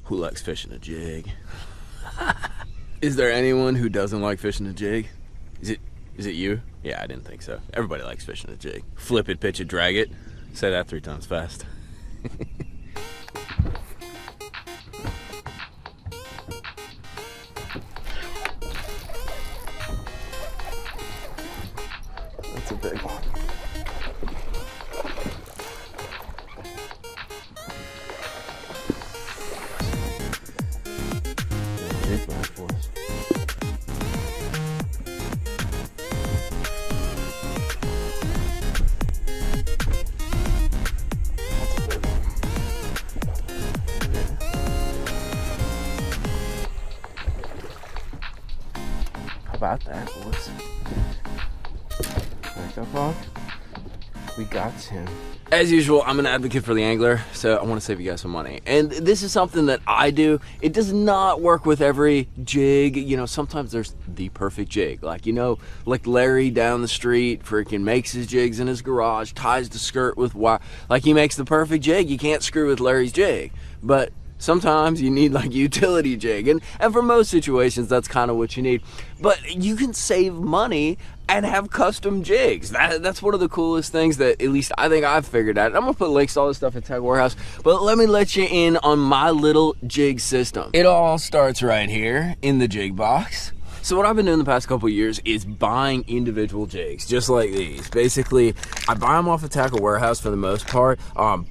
Who likes fishing a jig? Is there anyone who doesn't like fishing a jig? Is it you? Yeah, I didn't think so. Everybody likes fishing a jig. Flip it, pitch it, drag it. Say that 3 times fast. That's a big one. Big bad boys. That's a big one. How about that, boys? Back up on. We got him. As usual, I'm an advocate for the angler, so I want to save you guys some money. And this is something that I do. It does not work with every jig. You know, sometimes there's the perfect jig. Like, you know, like Larry down the street freaking makes his jigs in his garage, ties the skirt with wire. Like, he makes the perfect jig. You can't screw with Larry's jig. But sometimes you need like utility jig, and for most situations that's kind of what you need. But you can save money and have custom jigs. That's one of the coolest things that at least I think I've figured out. I'm gonna put links to all this stuff at Tag Warehouse, but let me let you in on my little jig system. It all starts right here in the jig box. So what I've been doing the past couple of years is buying individual jigs, just like these. Basically, I buy them off of Tackle Warehouse for the most part.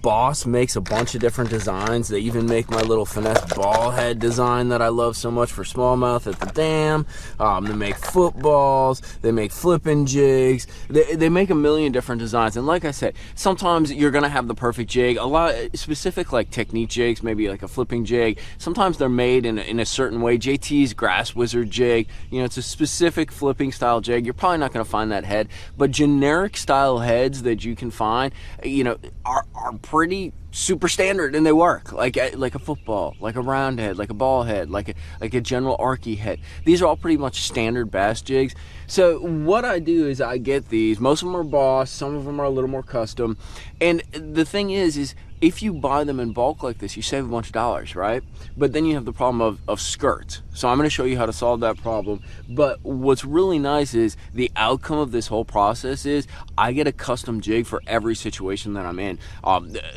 Boss makes a bunch of different designs. They even make my little finesse ball head design that I love so much for smallmouth at the dam. They make footballs. They make flipping jigs. They make a million different designs. And like I said, sometimes you're gonna have the perfect jig. A lot specific like technique jigs, maybe like a flipping jig. Sometimes they're made in a certain way. JT's Grass Wizard jig. You know, it's a specific flipping style jig. You're probably not going to find that head, but generic style heads that you can find, you know, are pretty super standard, and they work like a football, like a round head, like a ball head, like a general archy head. These are all pretty much standard bass jigs. So what I do is I get these. Most of them are Boss, some of them are a little more custom. And the thing is if you buy them in bulk like this, you save a bunch of dollars, right? But then you have the problem of skirts. So I'm going to show you how to solve that problem. But what's really nice is the outcome of this whole process is I get a custom jig for every situation that I'm in.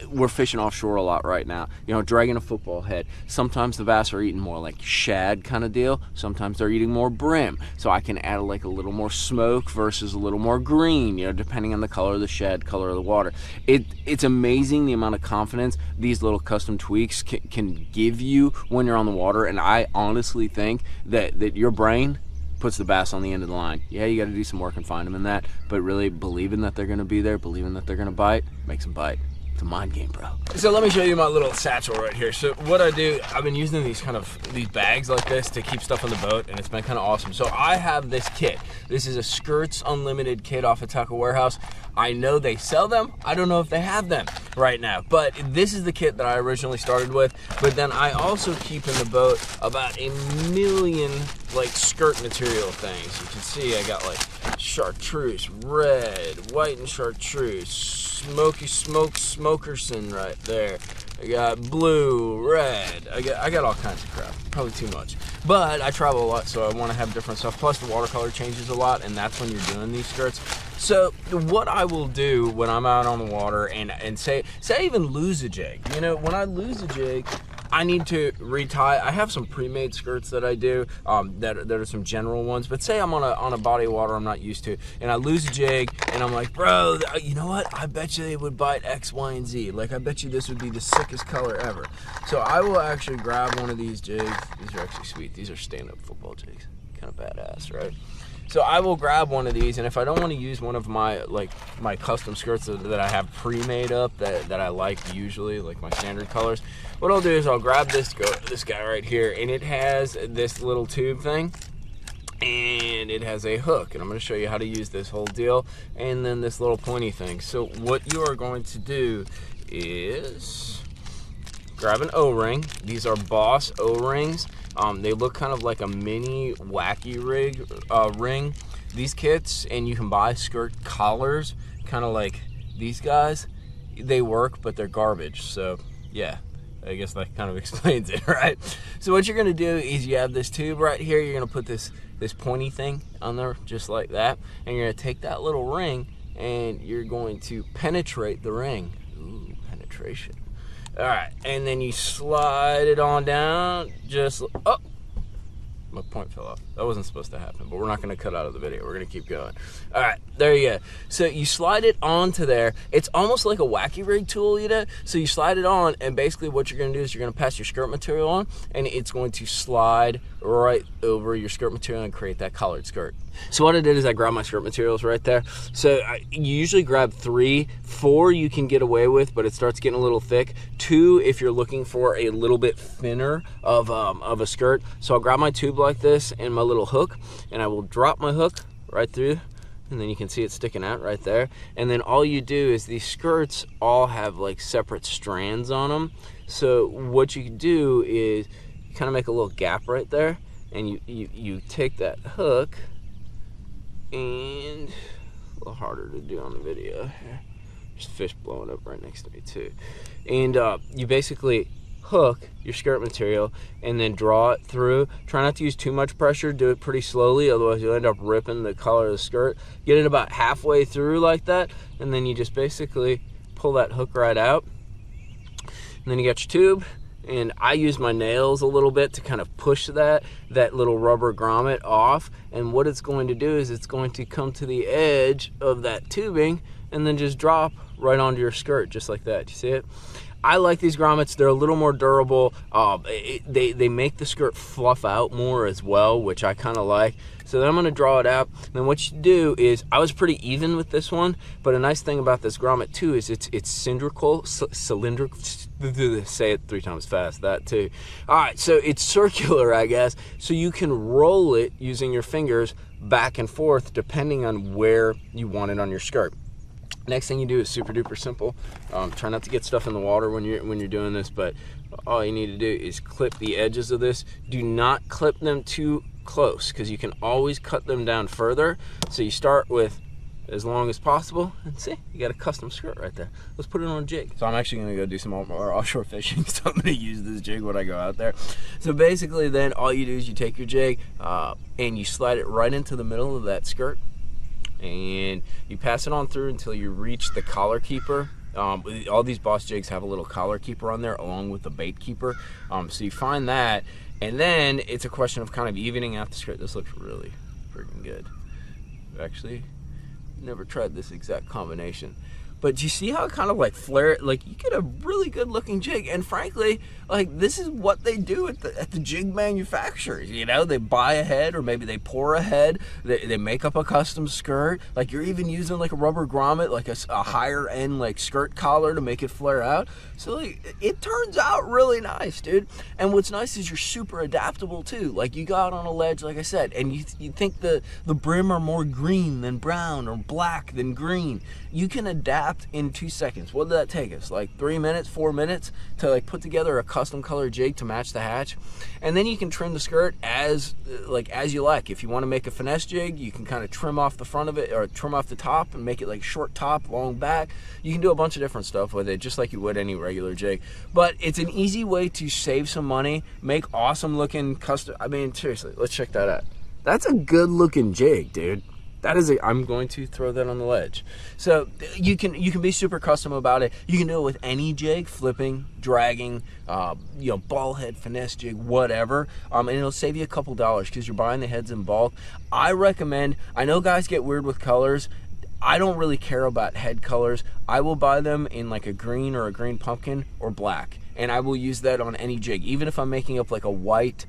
We're fishing offshore a lot right now, you know, dragging a football head. Sometimes the bass are eating more like shad kind of deal. Sometimes they're eating more brim. So I can add like a little more smoke versus a little more green, you know, depending on the color of the shad, color of the water. It's amazing the amount of confidence these little custom tweaks can give you when you're on the water. And I honestly think that your brain puts the bass on the end of the line. Yeah, you got to do some work and find them in that, but really believing that they're going to be there, believing that they're going to bite, makes them bite. It's a mind game, bro. So let me show you my little satchel right here. So what I do, I've been using these bags like this to keep stuff on the boat, and it's been kind of awesome. So I have this kit. This is a Skirts Unlimited kit off of Tackle Warehouse. I know they sell them. I don't know if they have them right now, but this is the kit that I originally started with. But then I also keep in the boat about a million like skirt material things. You can see I got like chartreuse, red, white and chartreuse, smoky smokerson right there. I got blue, red. I got all kinds of crap. Probably too much. But I travel a lot, so I want to have different stuff. Plus the watercolor changes a lot, and that's when you're doing these skirts. So what I will do when I'm out on the water and say I even lose a jig. You know, when I lose a jig, I need to retie. I have some pre-made skirts that I do that are some general ones, but say I'm on a body of water I'm not used to, and I lose a jig, and I'm like, bro, you know what? I bet you they would bite X, Y, and Z. Like, I bet you this would be the sickest color ever. So I will actually grab one of these jigs. These are actually sweet. These are stand-up football jigs. Kind of badass, right? So I will grab one of these, and if I don't want to use one of my custom skirts that I have pre-made up that I like usually, like my standard colors, what I'll do is I'll grab this guy right here, and it has this little tube thing, and it has a hook, and I'm going to show you how to use this whole deal, and then this little pointy thing. So what you are going to do is grab an O-ring. These are Boss O-rings. They look kind of like a mini wacky ring, these kits, and you can buy skirt collars, kind of like these guys. They work, but they're garbage. So yeah, I guess that kind of explains it, right? So what you're gonna do is you have this tube right here. You're gonna put this pointy thing on there, just like that, and you're gonna take that little ring and you're going to penetrate the ring. Ooh, penetration. All right, and then you slide it on down, just, oh, my point fell off. That wasn't supposed to happen, but we're not gonna cut out of the video. We're gonna keep going. All right, there you go. So you slide it onto there. It's almost like a wacky rig tool, you know? So you slide it on, and basically what you're gonna do is you're gonna pass your skirt material on, and it's going to slide right over your skirt material and create that collared skirt. So what I did is I grabbed my skirt materials right there. So you usually grab 3, 4 you can get away with, but it starts getting a little thick. 2 if you're looking for a little bit thinner of a skirt. So I'll grab my tube like this and my little hook, and I will drop my hook right through, and then you can see it sticking out right there. And then all you do is these skirts all have like separate strands on them. So what you can do is you kind of make a little gap right there, and you take that hook, and a little harder to do on the video here. There's fish blowing up right next to me too. And you basically hook your skirt material and then draw it through. Try not to use too much pressure, do it pretty slowly, otherwise you'll end up ripping the collar of the skirt. Get it about halfway through like that, and then you just basically pull that hook right out. And then you got your tube, and I use my nails a little bit to kind of push that little rubber grommet off, and what it's going to do is it's going to come to the edge of that tubing and then just drop right onto your skirt, just like that. You see it? I like these grommets. They're a little more durable. They make the skirt fluff out more as well, which I kind of like. So then I'm going to draw it out. And then what you do is, I was pretty even with this one, but a nice thing about this grommet too is it's cylindrical, say it 3 times fast, that too. All right, so it's circular, I guess, so you can roll it using your fingers back and forth depending on where you want it on your skirt. Next thing you do is super duper simple. Try not to get stuff in the water when you're doing this, but all you need to do is clip the edges of this. Do not clip them too close, because you can always cut them down further. So you start with as long as possible, and see, you got a custom skirt right there. Let's put it on a jig. So I'm actually gonna go do some more offshore fishing, so I'm gonna use this jig when I go out there. So basically then all you do is you take your jig and you slide it right into the middle of that skirt, and you pass it on through until you reach the collar keeper. All these Boss jigs have a little collar keeper on there along with the bait keeper. So you find that, and then it's a question of kind of evening out the skirt. This looks really freaking good. Actually, never tried this exact combination. But you see how it kind of like flare, like you get a really good looking jig. And frankly, like this is what they do at the jig manufacturers, you know? They buy a head, or maybe they pour a head, they make up a custom skirt. Like you're even using like a rubber grommet, like a higher end like skirt collar to make it flare out. So like, it turns out really nice, dude. And what's nice is you're super adaptable too. Like you go out on a ledge, like I said, and you think the brim are more green than brown or black than green. You can adapt in 2 seconds. What did that take us? Like 3 minutes, 4 minutes to like put together a custom color jig to match the hatch. And then you can trim the skirt as you like. If you want to make a finesse jig, you can kind of trim off the front of it, or trim off the top and make it like short top, long back. You can do a bunch of different stuff with it, just like you would any regular jig. But it's an easy way to save some money, make awesome looking custom. I mean, seriously, let's check that out. That's a good looking jig, dude. That is I'm going to throw that on the ledge. So you can be super custom about it. You can do it with any jig, flipping, dragging, you know, ball head, finesse jig, whatever. And it'll save you a couple dollars because you're buying the heads in bulk. I recommend, I know guys get weird with colors. I don't really care about head colors. I will buy them in like a green or a green pumpkin or black. And I will use that on any jig. Even if I'm making up like a white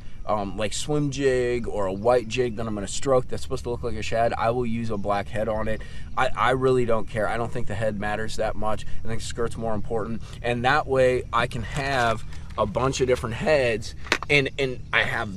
like swim jig or a white jig that I'm gonna stroke that's supposed to look like a shad, I will use a black head on it. I really don't care. I don't think the head matters that much. I think the skirt's more important. And that way I can have a bunch of different heads, and I have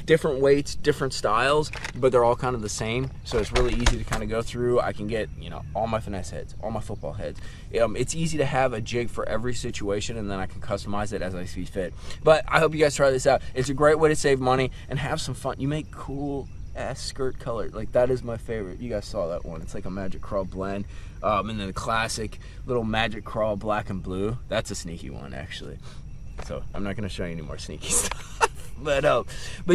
different weights, different styles, but they're all kind of the same. So it's really easy to kind of go through. I can get, you know, all my finesse heads, all my football heads. It's easy to have a jig for every situation, and then I can customize it as I see fit. But I hope you guys try this out. It's a great way to save money and have some fun. You make cool ass skirt color. Like that is my favorite. You guys saw that one. It's like a Magic Crawl blend. And then the classic little Magic Crawl black and blue. That's a sneaky one actually. So I'm not gonna show you any more sneaky stuff. But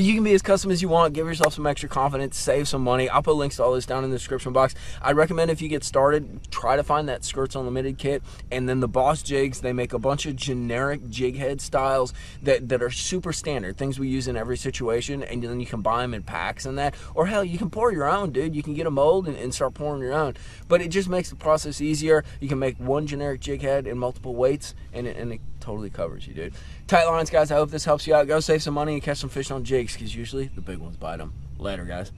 you can be as custom as you want. Give yourself some extra confidence, save some money. I'll put links to all this down in the description box. I'd recommend if you get started, try to find that Skirts Unlimited kit. And then the Boss Jigs, they make a bunch of generic jig head styles that are super standard, things we use in every situation, and then you can buy them in packs and that. Or hell, you can pour your own, dude. You can get a mold and start pouring your own. But it just makes the process easier. You can make one generic jig head in multiple weights, and it totally covers you, dude. Tight lines, guys. I hope this helps you out. Go save some money and catch some fish on jigs, because usually the big ones bite them. Later, guys.